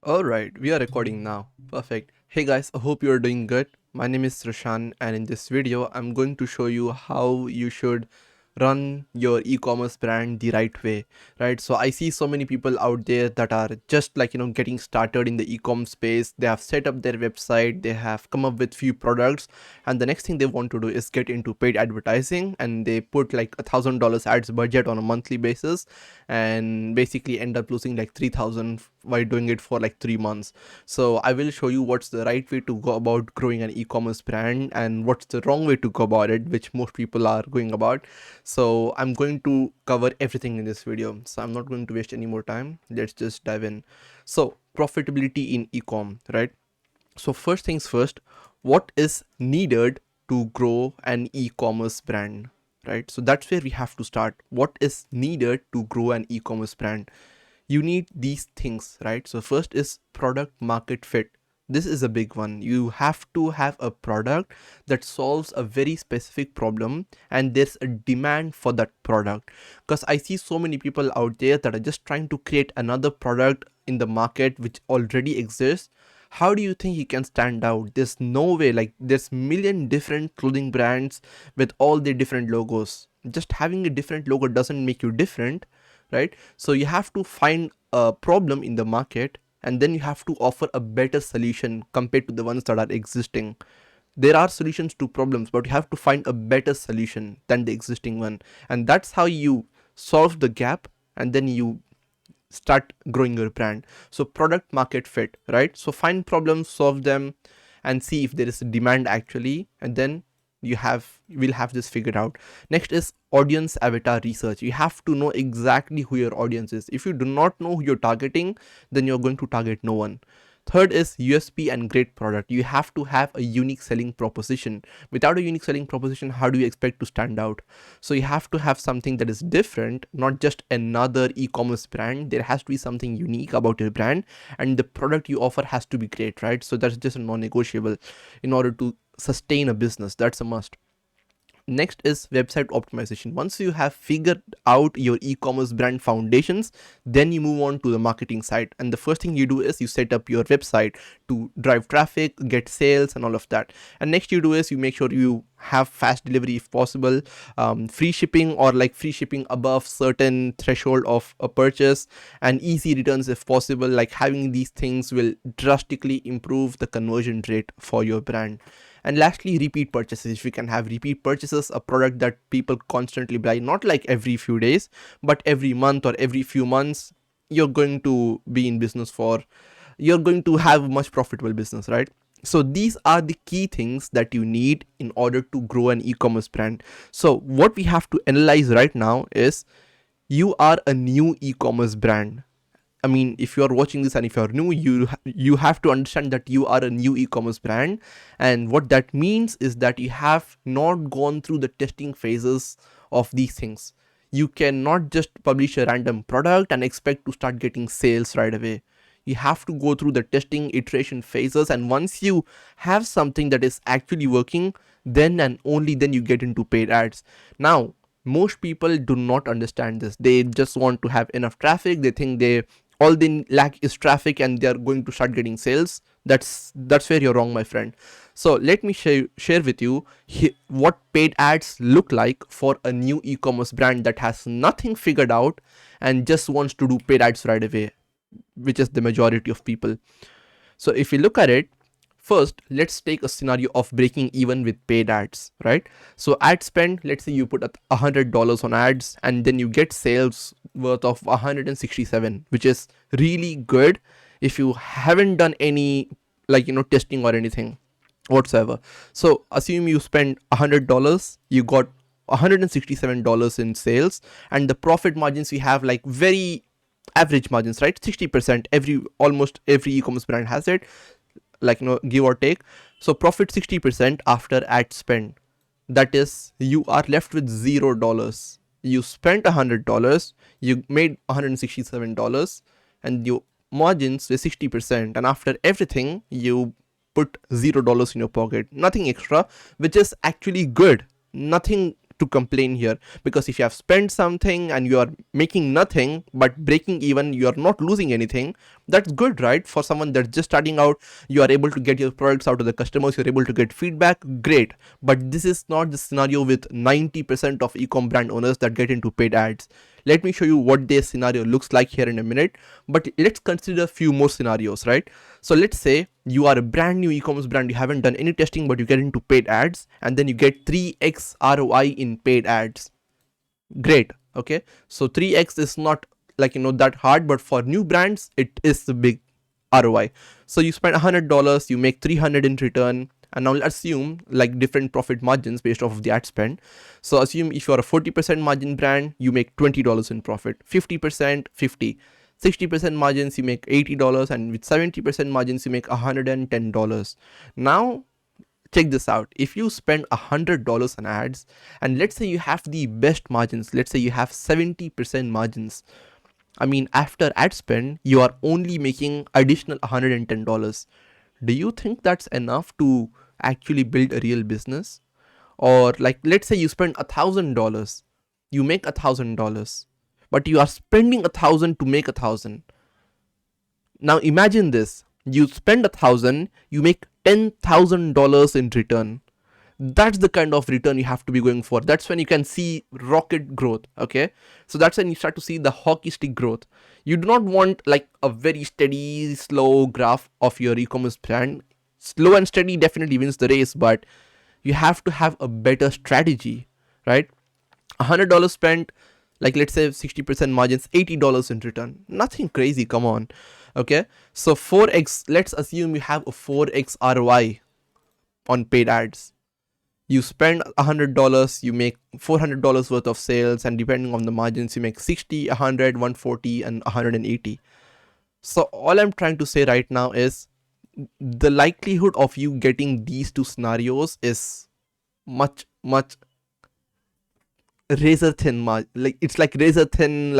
Alright, we are recording now. Perfect. Hey guys, I hope you are doing good. My name is Roshan, and in this video I'm going to show you how you should run your e-commerce brand the right way, right? So I see so many people out there that are just like getting started in the e-com space. They have set up their website, they have come up with few products, and the next thing they want to do is get into paid advertising, and they put like $1,000 ads budget on a monthly basis and basically end up losing like 3,000 while doing it for like 3 months. So I will show you what's the right way to go about growing an e-commerce brand and what's the wrong way to go about it, which most people are going about. So I'm going to cover everything in this video, so I'm not going to waste any more time. Let's just dive in. So profitability in e-com, right? So first things first, what is needed to grow an e-commerce brand, right? So that's where we have to start. What is needed to grow an e-commerce brand? You need these things, right? So first is product market fit. This is a big one. You have to have a product that solves a very specific problem and there's a demand for that product. Because I see so many people out there that are just trying to create another product in the market which already exists. How do you think you can stand out? There's no way. Like, there's million different clothing brands with all their different logos. Just having a different logo doesn't make you different, right? So you have to find a problem in the market, and then you have to offer a better solution compared to the ones that are existing. There are solutions to problems, but you have to find a better solution than the existing one, and that's how you solve the gap, and then you start growing your brand. So product market fit, right? So find problems, solve them, and see if there is a demand actually, and then will have this figured out. Next is audience avatar research. You have to know exactly who your audience is. If you do not know who you're targeting, then you're going to target no one. Third is USP and great product. You have to have a unique selling proposition. Without a unique selling proposition, how do you expect to stand out? So you have to have something that is different, not just another e-commerce brand. There has to be something unique about your brand, and the product you offer has to be great, right? So that's just a non-negotiable in order to sustain a business. That's a must. Next is website optimization. Once you have figured out your e-commerce brand foundations, then you move on to the marketing side, and the first thing you do is you set up your website to drive traffic, get sales, and all of that. And next you do is you make sure you have fast delivery if possible, free shipping or like free shipping above certain threshold of a purchase, and easy returns if possible. Like, having these things will drastically improve the conversion rate for your brand. And lastly, repeat purchases. If you can have repeat purchases, a product that people constantly buy, not like every few days, but every month or every few months, you're going to be in business for, you're going to have much profitable business, right? So these are the key things that you need in order to grow an e-commerce brand. So what we have to analyze right now is, you are a new e-commerce brand. I mean, if you are watching this and if you are new, you have to understand that you are a new e-commerce brand, and what that means is that you have not gone through the testing phases of these things. You cannot just publish a random product and expect to start getting sales right away. You have to go through the testing iteration phases, and once you have something that is actually working, then and only then you get into paid ads. Now, most people do not understand this. They just want to have enough traffic. They think all they lack is traffic and they are going to start getting sales. That's where you're wrong, my friend. So let me share with you what paid ads look like for a new e-commerce brand that has nothing figured out and just wants to do paid ads right away, which is the majority of people. So if you look at it, first, let's take a scenario of breaking even with paid ads, right? So ad spend, let's say you put $100 on ads and then you get sales worth of 167, which is really good if you haven't done any testing or anything whatsoever. So assume you spend $100, you got $167 in sales, and the profit margins we have like very average margins, right? 60%. Almost every e-commerce brand has it, give or take. So profit 60% after ad spend. That is, you are left with $0. You spent $100, you made $167, and your margins were 60%, and after everything you put $0 in your pocket, nothing extra, which is actually good. Nothing to complain here, because if you have spent something and you are making nothing but breaking even, you are not losing anything. That's good, right? For someone that's just starting out, you are able to get your products out to the customers, you're able to get feedback, great. But this is not the scenario with 90% of e-com brand owners that get into paid ads. Let me show you what their scenario looks like here in a minute, but let's consider a few more scenarios, right? So let's say you are a brand new e-commerce brand, you haven't done any testing, but you get into paid ads, and then you get 3x ROI in paid ads. Great. Okay, so 3x is not that hard, but for new brands it is the big ROI. So you spend $100, you make 300 in return, and now let's assume like different profit margins based off of the ad spend. So assume if you are a 40% margin brand, you make $20 in profit, 50%, 50, 60% margins, you make $80, and with 70% margins you make $110. Now check this out. If you spend $100 on ads, and let's say you have the best margins, let's say you have 70% margins, I mean, after ad spend, you are only making additional $110. Do you think that's enough to actually build a real business? Or like, let's say you spend $1,000, you make $1,000, but you are spending 1,000 to make 1,000. Now imagine this: you spend 1,000, you make $10,000 in return. That's the kind of return you have to be going for. That's when you can see rocket growth. Okay, so that's when you start to see the hockey stick growth. You do not want like a very steady, slow graph of your e-commerce brand. Slow and steady definitely wins the race, but you have to have a better strategy, right? $100 spent, like let's say 60% margins, $80 in return. Nothing crazy, come on. Okay, so 4x, let's assume you have a 4x ROI on paid ads. You spend $100, you make $400 worth of sales, and depending on the margins, you make 60, 100, 140, and 180. So all I'm trying to say right now is the likelihood of you getting these two scenarios is much razor thin, like it's like razor thin,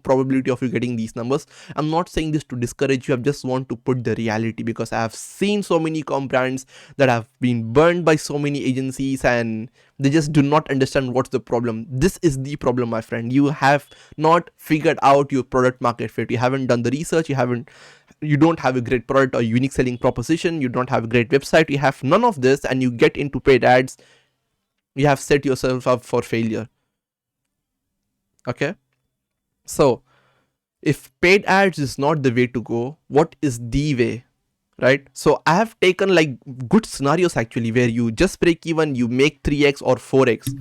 probability of you getting these numbers. I'm not saying this to discourage you, I just want to put the reality, because I have seen so many e-com brands that have been burned by so many agencies, and they just do not understand what's the problem. This is the problem, my friend. You have not figured out your product market fit. You haven't done the research, you don't have a great product or unique selling proposition, you don't have a great website, you have none of this, and you get into paid ads. You have set yourself up for failure. Okay, so if paid ads is not the way to go, what is the way, right? So I have taken like good scenarios actually where you just break even, you make 3x or 4x,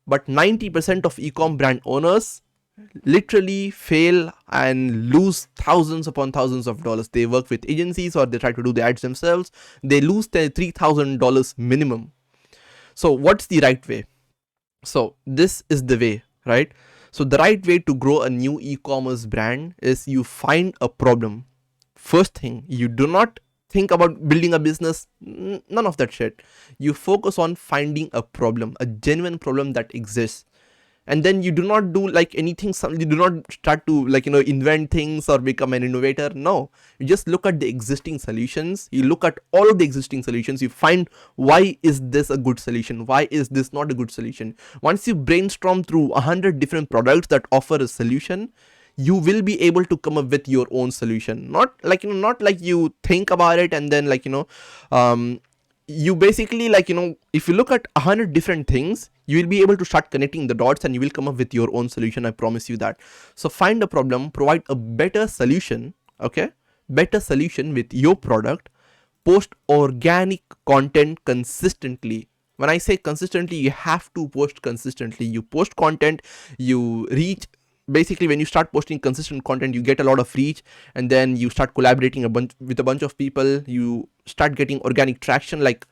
but 90% of e-com brand owners literally fail and lose thousands upon thousands of dollars. They work with agencies or they try to do the ads themselves, they lose their $3,000 minimum. So what's the right way? So this is the way, right? So the right way to grow a new e-commerce brand is you find a problem. First thing, you do not think about building a business, none of that shit. You focus on finding a problem, a genuine problem that exists. And then you do not do like anything, you do not start to invent things or become an innovator. No, you just look at the existing solutions, you look at all of the existing solutions, you find why is this a good solution, why is this not a good solution. Once you brainstorm through 100 different products that offer a solution, you will be able to come up with your own solution. Not like you think about it and then you basically if you look at 100 different things, you will be able to start connecting the dots and you will come up with your own solution. I promise you that. So find a problem, provide a better solution, okay? Better solution with your product, post organic content consistently. When I say consistently, you have to post consistently. You post content, you reach. Basically, when you start posting consistent content, you get a lot of reach, and then you start collaborating with a bunch of people. You start getting organic traction. Like,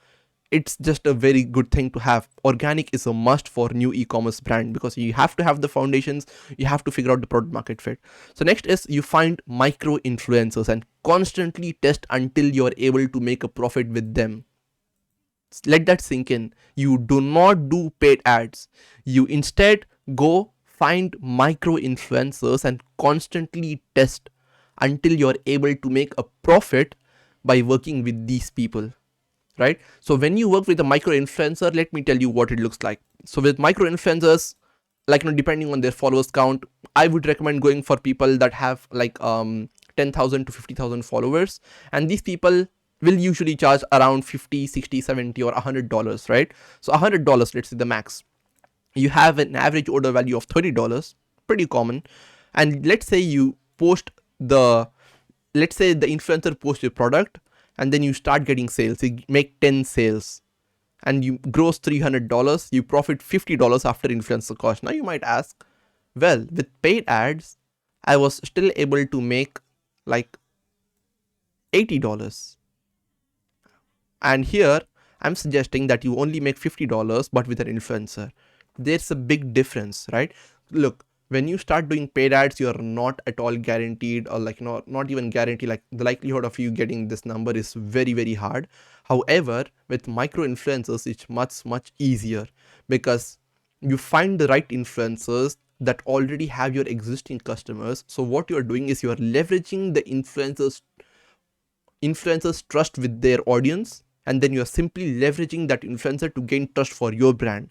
it's just a very good thing to have. Organic is a must for new e-commerce brand, because you have to have the foundations. You have to figure out the product market fit. So next is you find micro influencers and constantly test until you're able to make a profit with them. Let that sink in. You do not do paid ads. You instead go find micro influencers and constantly test until you're able to make a profit by working with these people, right? So when you work with a micro influencer, let me tell you what it looks like. So with micro influencers, depending on their followers count, I would recommend going for people that have 10,000 to 50,000 followers, and these people will usually charge around 50, 60, 70 or $100, right? So $100, let's say the max. You have an average order value of $30, pretty common. And let's say you post the, let's say the influencer posts your product, and then you start getting sales. You make 10 sales and you gross $300, you profit $50 after influencer cost. Now you might ask, well, with paid ads, I was still able to make like $80. And here I'm suggesting that you only make $50, but with an influencer. There's a big difference, right? Look, when you start doing paid ads, you're not at all guaranteed, or like not even guaranteed, like the likelihood of you getting this number is very, very hard. However, with micro influencers, it's much easier, because you find the right influencers that already have your existing customers. So what you're doing is you're leveraging the influencers trust with their audience, and then you're simply leveraging that influencer to gain trust for your brand.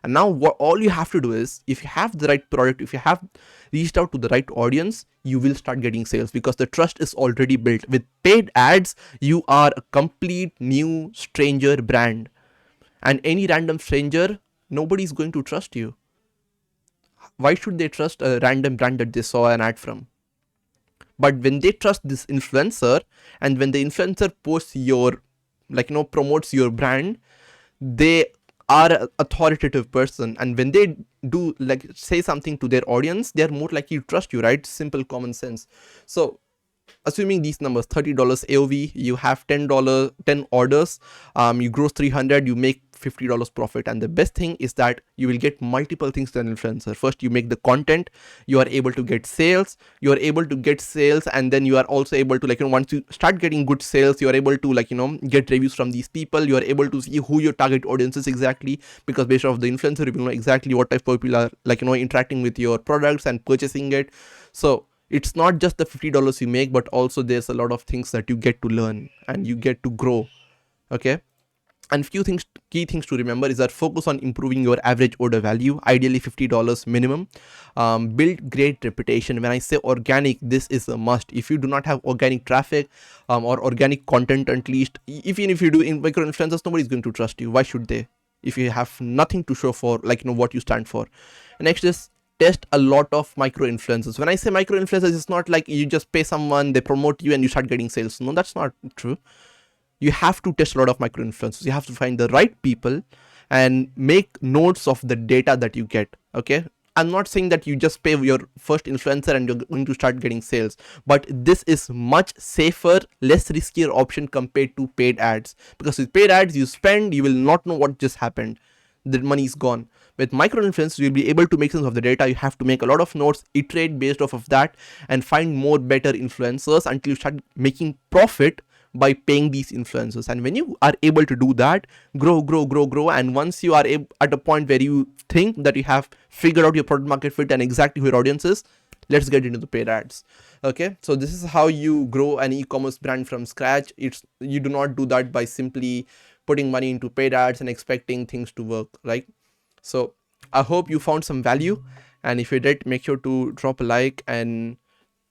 And now what all you have to do is, if you have the right product, if you have reached out to the right audience, you will start getting sales, because the trust is already built. With paid ads, you are a complete new stranger brand, and any random stranger, nobody's going to trust you. Why should they trust a random brand that they saw an ad from? But when they trust this influencer, and when the influencer posts your, promotes your brand, they are an authoritative person, and when they do say something to their audience, they are more likely to trust you, right? Simple common sense. So assuming these numbers, $30 AOV, you have $10 10 orders, you gross 300, you make $50 profit. And the best thing is that you will get multiple things to an influencer. First, you make the content, you are able to get sales, and then you are also able to, once you start getting good sales, you are able to get reviews from these people. You are able to see who your target audience is exactly, because based off the influencer, you will know exactly what type of people are interacting with your products and purchasing it. So it's not just the $50 you make, but also there's a lot of things that you get to learn and you get to grow. Okay. And key things to remember is that focus on improving your average order value, ideally $50 minimum. Build great reputation. When I say organic, this is a must. If you do not have organic traffic or organic content, at least, even if you do in micro influencers, nobody's going to trust you. Why should they? If you have nothing to show for, what you stand for. Next is test a lot of micro influencers. When I say micro influencers, it's not like you just pay someone, they promote you and you start getting sales. No, that's not true. You have to test a lot of micro influencers. You have to find the right people and make notes of the data that you get. Okay. I'm not saying that you just pay your first influencer and you're going to start getting sales, but this is much safer, less riskier option compared to paid ads, because with paid ads, you spend, you will not know what just happened. The money is gone. With micro influencers, you'll be able to make sense of the data. You have to make a lot of notes, iterate based off of that, and find more better influencers until you start making profit by paying these influencers. And when you are able to do that, grow. And once you are at a point where you think that you have figured out your product market fit and exactly who your audience is, let's get into the paid ads. Okay, so this is how you grow an e-commerce brand from scratch. You do not do that by simply putting money into paid ads and expecting things to work, right? So I hope you found some value, and if you did, make sure to drop a like and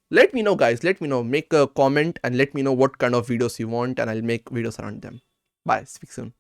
let me know, guys. Let me know, make a comment and let me know what kind of videos you want, and I'll make videos around them. Bye, speak soon.